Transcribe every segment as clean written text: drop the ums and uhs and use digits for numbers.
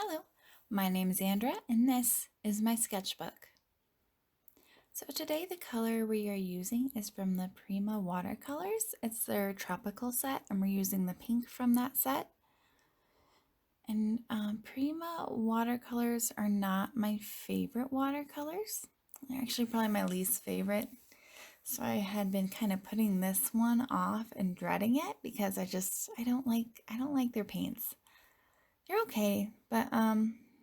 Hello, my name is Andra and this is my sketchbook. So today the color we are using is from the Prima Watercolors. It's their tropical set and we're using the pink from that set. And Prima watercolors are not my favorite watercolors. They're actually probably my least favorite. So I had been kind of putting this one off and dreading it because I don't like their paints. They're okay, but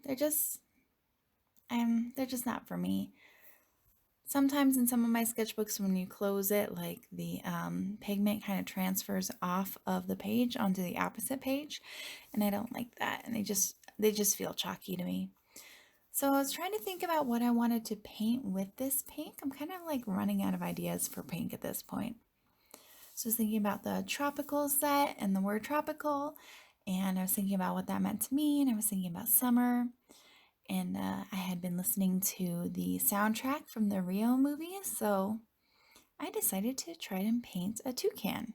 they're just not for me. Sometimes in some of my sketchbooks, when you close it, like the pigment kind of transfers off of the page onto the opposite page, and I don't like that, and they just feel chalky to me. So I was trying to think about what I wanted to paint with this pink. I'm kind of like running out of ideas for pink at this point. So I was thinking about the tropical set and the word tropical, and I was thinking about what that meant to me, and I was thinking about summer. And I had been listening to the soundtrack from the Rio movie, so I decided to try and paint a toucan.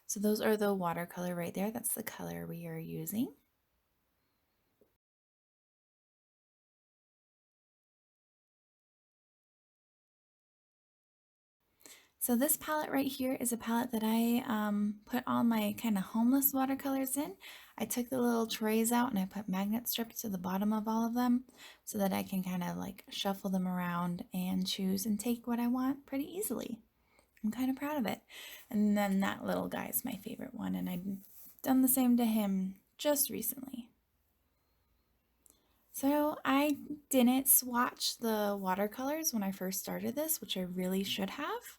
So those are the watercolor right there. That's the color we are using. So this palette right here is a palette that I put all my kind of homeless watercolors in. I took the little trays out and I put magnet strips to the bottom of all of them so that I can kind of like shuffle them around and choose and take what I want pretty easily. I'm kind of proud of it. And then that little guy is my favorite one, and I've done the same to him just recently. So I didn't swatch the watercolors when I first started this, which I really should have.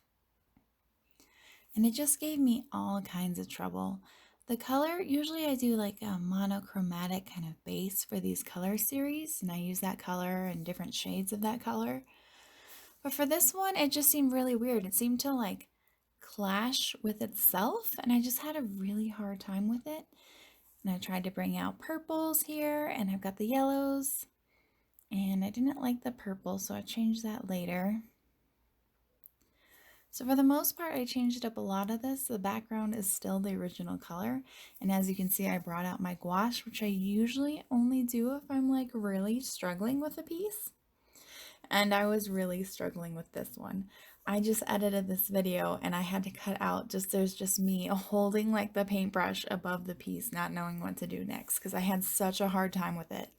And it just gave me all kinds of trouble. The color, usually I do like a monochromatic kind of base for these color series, and I use that color and different shades of that color. But for this one, it just seemed really weird. It seemed to like clash with itself, and I just had a really hard time with it. And I tried to bring out purples here, and I've got the yellows, and I didn't like the purple, so I changed that later. So for the most part, I changed up a lot of this. The background is still the original color. And as you can see, I brought out my gouache, which I usually only do if I'm like really struggling with a piece. And I was really struggling with this one. I just edited this video and I had to cut out there's just me holding like the paintbrush above the piece, not knowing what to do next because I had such a hard time with it.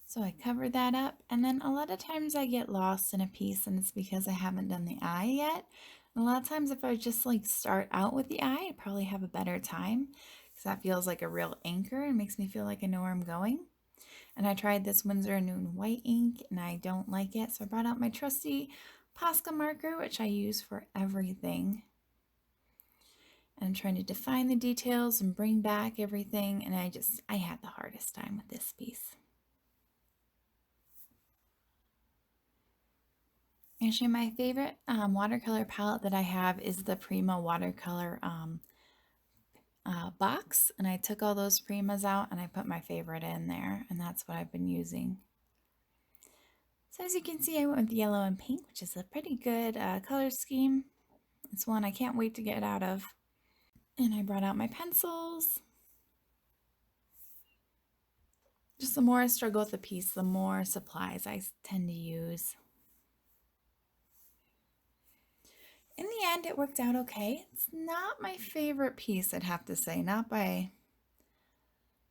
So I covered that up, and then a lot of times I get lost in a piece and it's because I haven't done the eye yet. And a lot of times if I just like start out with the eye, I probably have a better time because that feels like a real anchor and makes me feel like I know where I'm going. And I tried this Winsor & Newton white ink and I don't like it, so I brought out my trusty Posca marker, which I use for everything. And I'm trying to define the details and bring back everything, and I had the hardest time with this piece. Actually, my favorite watercolor palette that I have is the Prima Watercolor box, and I took all those Primas out and I put my favorite in there, and that's what I've been using. So as you can see, I went with yellow and pink, which is a pretty good color scheme. It's one I can't wait to get out of. And I brought out my pencils. Just the more I struggle with a piece, the more supplies I tend to use. In the end, it worked out okay. It's not my favorite piece, I'd have to say, not by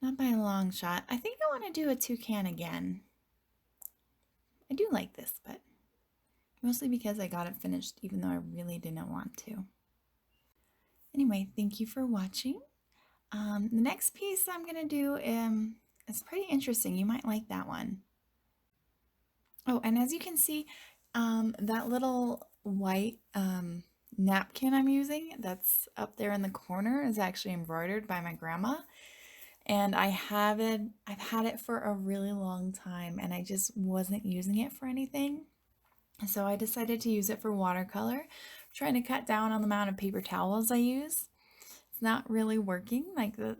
a long shot. I think I want to do a toucan again. I do like this, but mostly because I got it finished even though I really didn't want to. Anyway, thank you for watching. The next piece I'm going to do is pretty interesting. You might like that one. Oh, and as you can see, that little white napkin I'm using that's up there in the corner is actually embroidered by my grandma. And I've had it for a really long time and I just wasn't using it for anything. So I decided to use it for watercolor. I'm trying to cut down on the amount of paper towels I use. It's not really working. Like the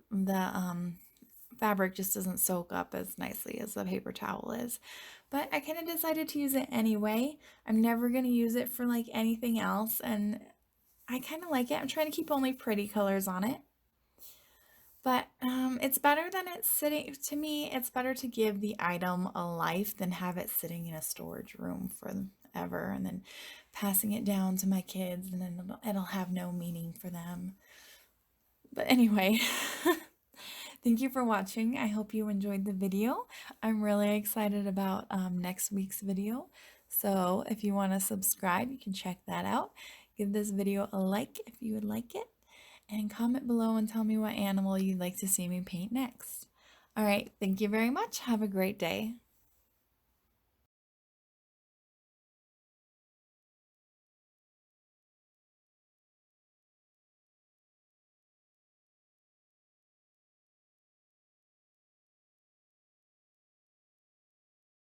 fabric just doesn't soak up as nicely as the paper towel is. But I kind of decided to use it anyway. I'm never going to use it for like anything else, and I kind of like it. I'm trying to keep only pretty colors on it. But it's better than it's sitting, to me, it's better to give the item a life than have it sitting in a storage room forever and then passing it down to my kids and then it'll have no meaning for them. But anyway, thank you for watching. I hope you enjoyed the video. I'm really excited about next week's video. So if you want to subscribe, you can check that out. Give this video a like if you would like it. And comment below and tell me what animal you'd like to see me paint next. All right, thank you very much. Have a great day.